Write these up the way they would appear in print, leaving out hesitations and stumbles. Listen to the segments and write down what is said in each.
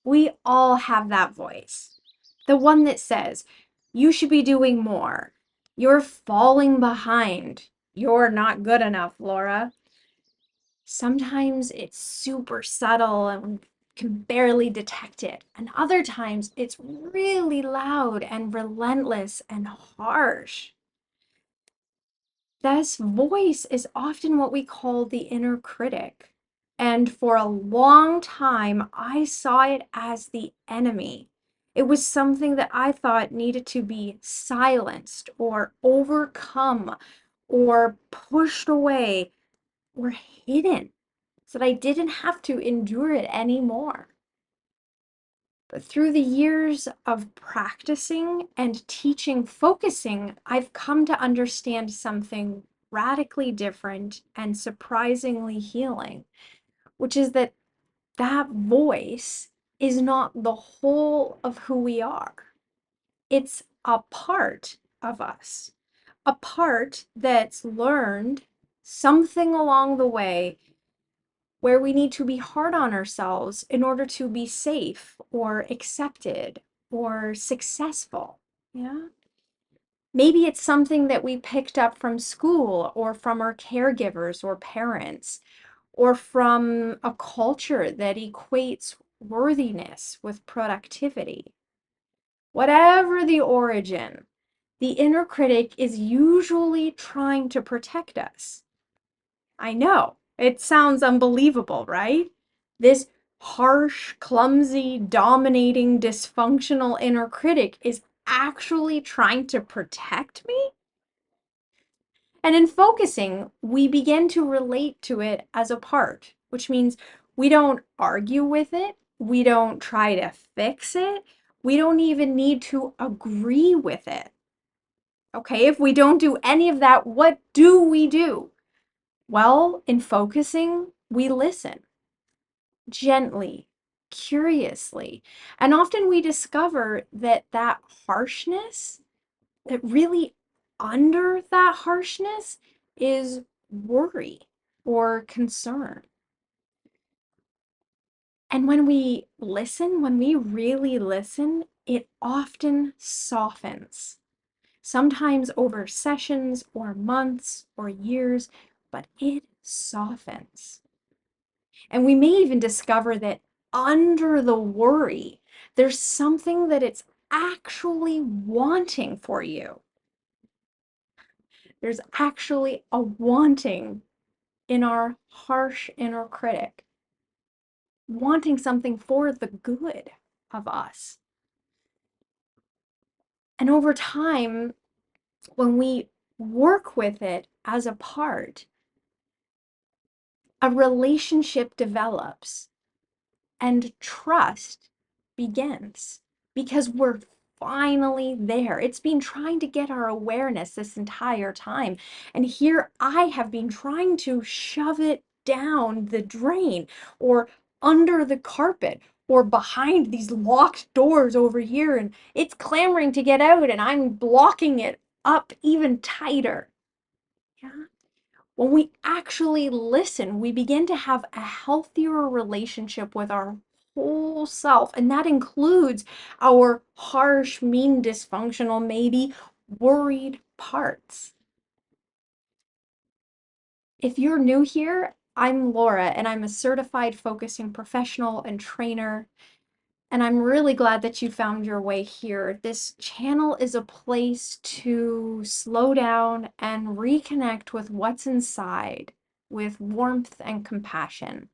We all have that voice. The one that says, you should be doing more. You're falling behind. You're not good enough, Laura. Sometimes it's super subtle and we can barely detect it. And other times it's really loud and relentless and harsh. This voice is often what we call the inner critic. And for a long time, I saw it as the enemy. It was something that I thought needed to be silenced or overcome or pushed away or hidden so that I didn't have to endure it anymore. But through the years of practicing and teaching focusing, I've come to understand something radically different and surprisingly healing, which is that that voice is not the whole of who we are. It's a part of us, a part that's learned something along the way where we need to be hard on ourselves in order to be safe or accepted or successful. Yeah. Maybe it's something that we picked up from school or from our caregivers or parents or from a culture that equates worthiness with productivity. Whatever the origin, the inner critic is usually trying to protect us. I know. It sounds unbelievable, right? This harsh, clumsy, dominating, dysfunctional inner critic is actually trying to protect me? And in focusing, we begin to relate to it as a part, which means we don't argue with it, we don't try to fix it, we don't even need to agree with it. Okay, if we don't do any of that, what do we do? Well, in focusing, we listen gently, curiously. And often we discover that that harshness, that really under that harshness is worry or concern. And when we listen, when we really listen, it often softens. Sometimes over sessions or months or years, but it softens. And we may even discover that under the worry, there's something that it's actually wanting for you. There's actually a wanting in our harsh inner critic, wanting something for the good of us. And over time, when we work with it as a part, a relationship develops and trust begins because we're finally there. It's been trying to get our awareness this entire time. And here I have been trying to shove it down the drain or under the carpet or behind these locked doors over here. And it's clamoring to get out, and I'm blocking it up even tighter. Yeah. When we actually listen, we begin to have a healthier relationship with our whole self. And that includes our harsh, mean, dysfunctional, maybe worried parts. If you're new here, I'm Laura, and I'm a certified focusing professional and trainer. And I'm really glad that you found your way here. This channel is a place to slow down and reconnect with what's inside with warmth and compassion.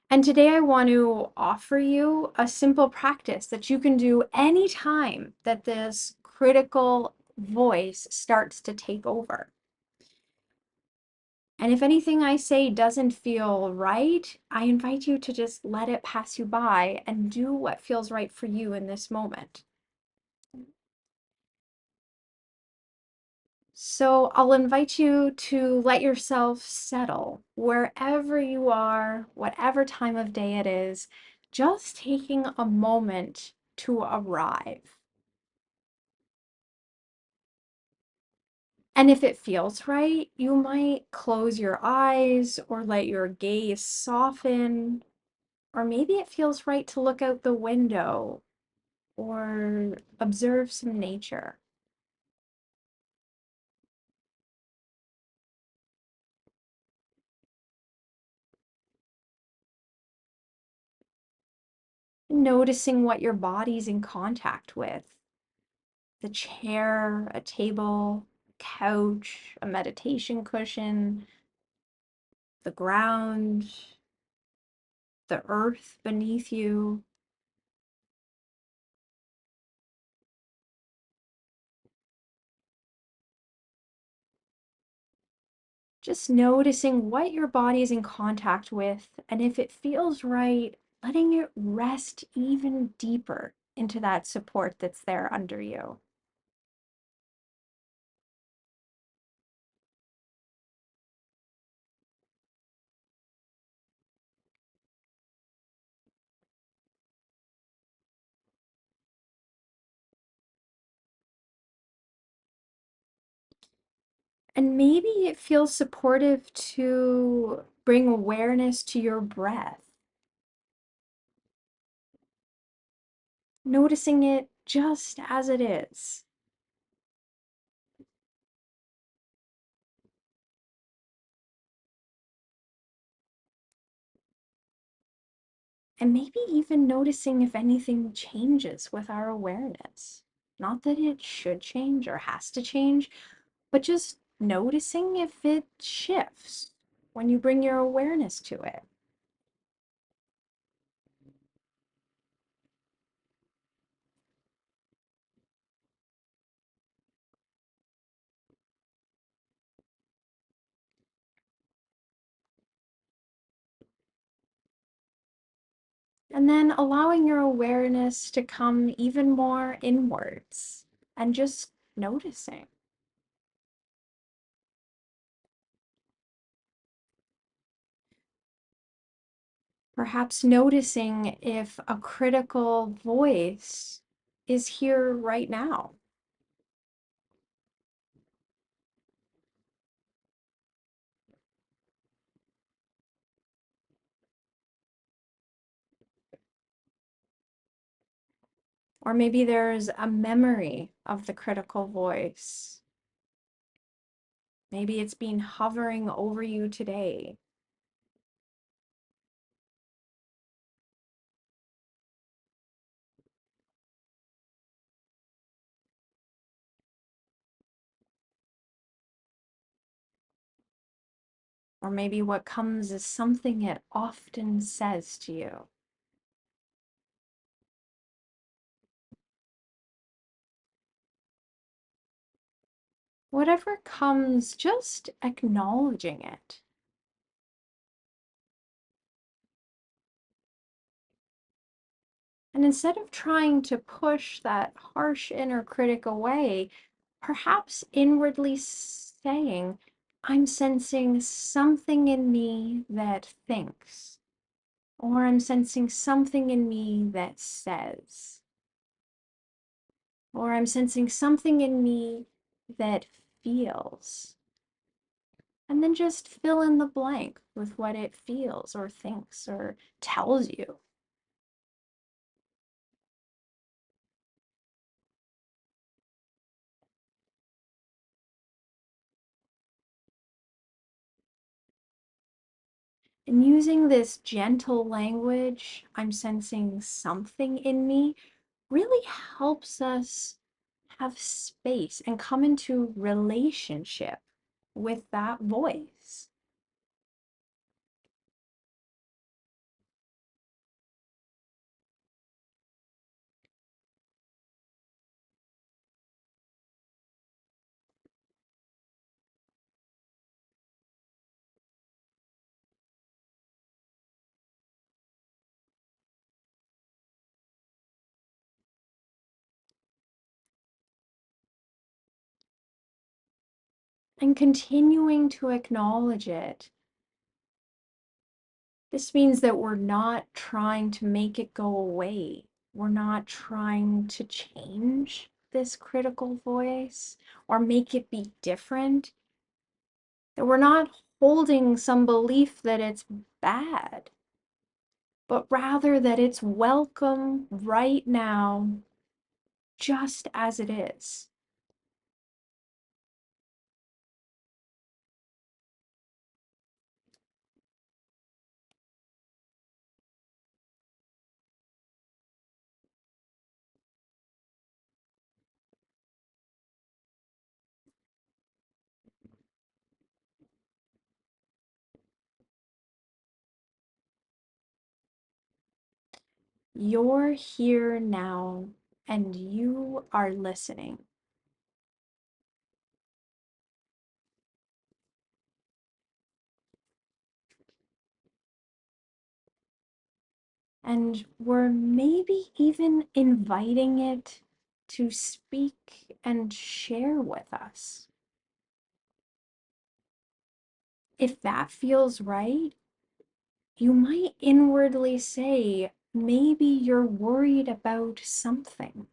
And today I want to offer you a simple practice that you can do anytime that this critical voice starts to take over. And if anything I say doesn't feel right, I invite you to just let it pass you by and do what feels right for you in this moment. So I'll invite you to let yourself settle wherever you are, whatever time of day it is, just taking a moment to arrive. And if it feels right, you might close your eyes or let your gaze soften. Or maybe it feels right to look out the window or observe some nature. Noticing what your body's in contact with. The chair, a table, a couch, a meditation cushion, the ground, the earth beneath you. Just noticing what your body is in contact with, and if it feels right, letting it rest even deeper into that support that's there under you. And maybe it feels supportive to bring awareness to your breath, noticing it just as it is. And maybe even noticing if anything changes with our awareness. Not that it should change or has to change, but just noticing if it shifts when you bring your awareness to it. And then allowing your awareness to come even more inwards and just noticing. Perhaps noticing if a critical voice is here right now. Or maybe there's a memory of the critical voice. Maybe it's been hovering over you today. Or maybe what comes is something it often says to you. Whatever comes, just acknowledging it. And instead of trying to push that harsh inner critic away, perhaps inwardly saying, I'm sensing something in me that thinks, or I'm sensing something in me that says, or I'm sensing something in me that feels. And then just fill in the blank with what it feels or thinks or tells you. And using this gentle language, I'm sensing something in me, really helps us have space and come into relationship with that voice. And continuing to acknowledge it. This means that we're not trying to make it go away. We're not trying to change this critical voice or make it be different. That we're not holding some belief that it's bad. but rather that it's welcome right now, just as it is. You're here now and you are listening. And we're maybe even inviting it to speak and share with us. If that feels right, you might inwardly say, maybe you're worried about something.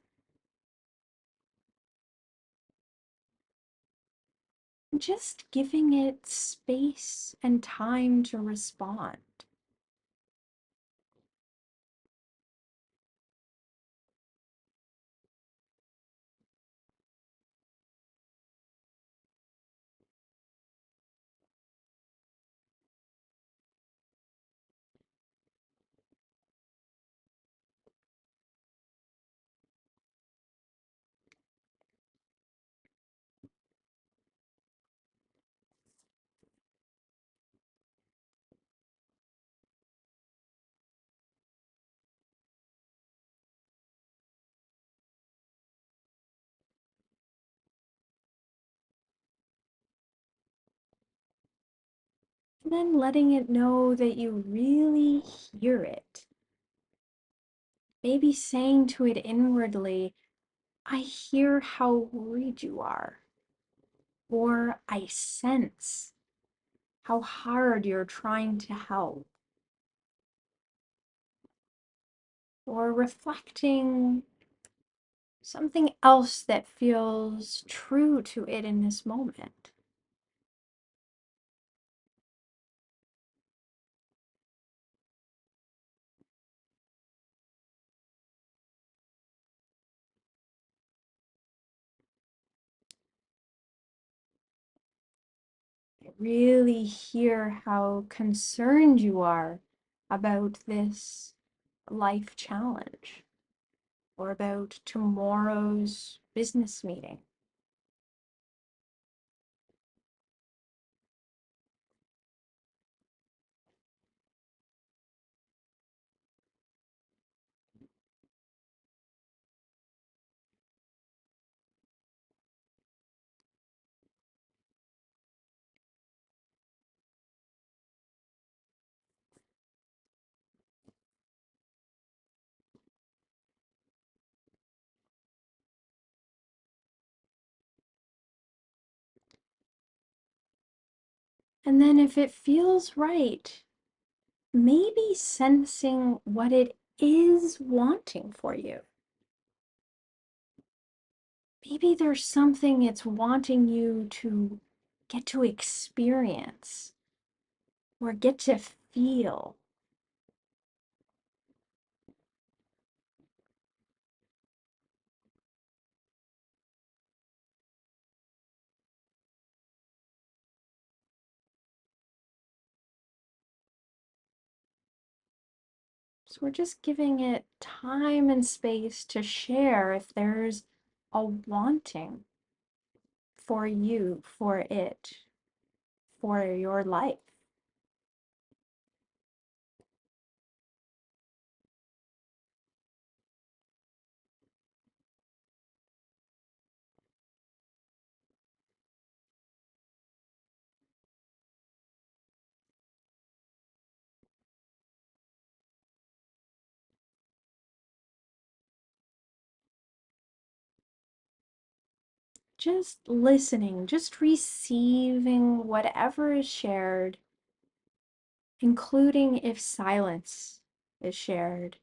Just giving it space and time to respond. And then letting it know that you really hear it. Maybe saying to it inwardly, I hear how worried you are, or I sense how hard you're trying to help, or reflecting something else that feels true to it in this moment. Really hear how concerned you are about this life challenge or about tomorrow's business meeting. And then if it feels right, maybe sensing what it is wanting for you. Maybe there's something it's wanting you to get to experience or get to feel. So we're just giving it time and space to share if there's a wanting for you, for it, for your life. Just listening, just receiving whatever is shared, including if silence is shared.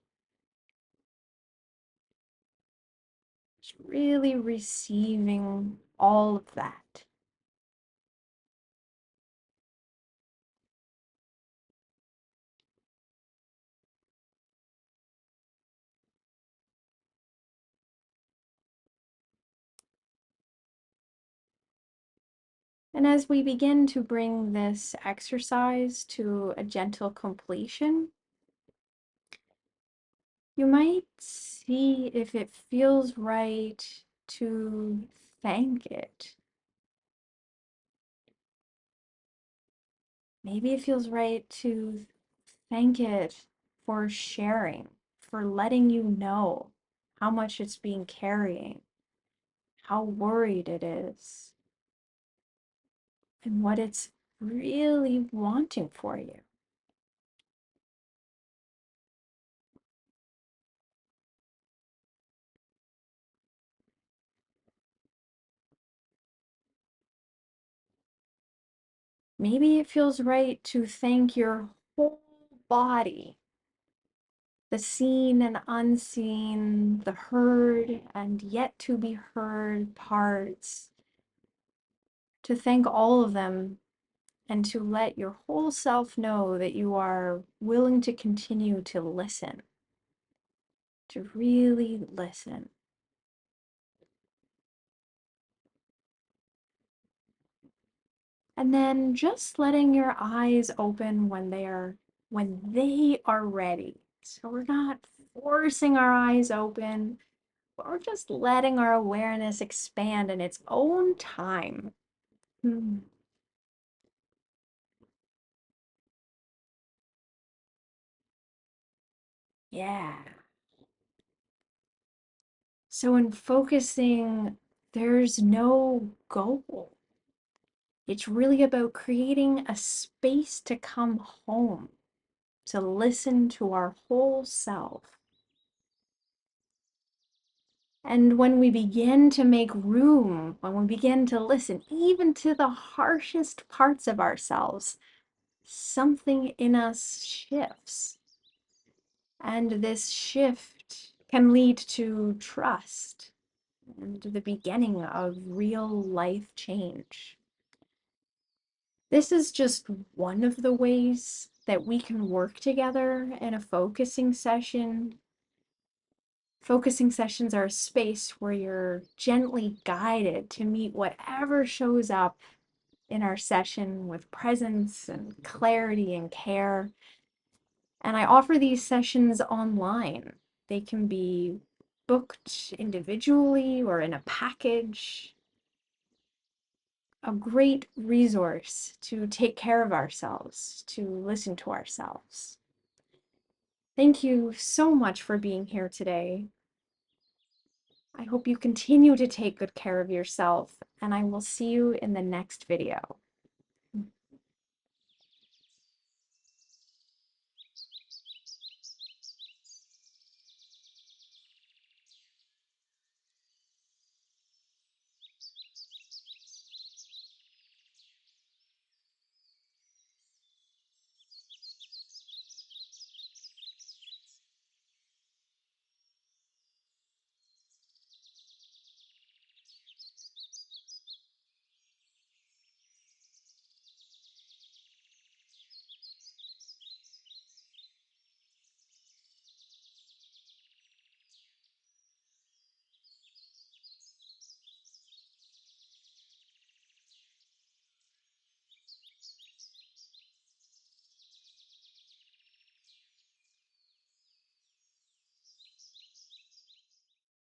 Just really receiving all of that. And as we begin to bring this exercise to a gentle completion, you might see if it feels right to thank it. Maybe it feels right to thank it for sharing, for letting you know how much it's been carrying, how worried it is, and what it's really wanting for you. Maybe it feels right to thank your whole body, the seen and unseen, the heard and yet to be heard parts, to thank all of them and to let your whole self know that you are willing to continue to listen, to really listen. And then just letting your eyes open when they are ready. So we're not forcing our eyes open, but we're just letting our awareness expand in its own time. Hmm. Yeah. So in focusing, there's no goal. It's really about creating a space to come home, to listen to our whole self. And when we begin to make room, when we begin to listen, even to the harshest parts of ourselves, something in us shifts. And this shift can lead to trust and the beginning of real life change. This is just one of the ways that we can work together in a focusing session. Focusing sessions are a space where you're gently guided to meet whatever shows up in our session with presence and clarity and care. And I offer these sessions online. They can be booked individually or in a package. A great resource to take care of ourselves, to listen to ourselves. Thank you so much for being here today. I hope you continue to take good care of yourself, and I will see you in the next video.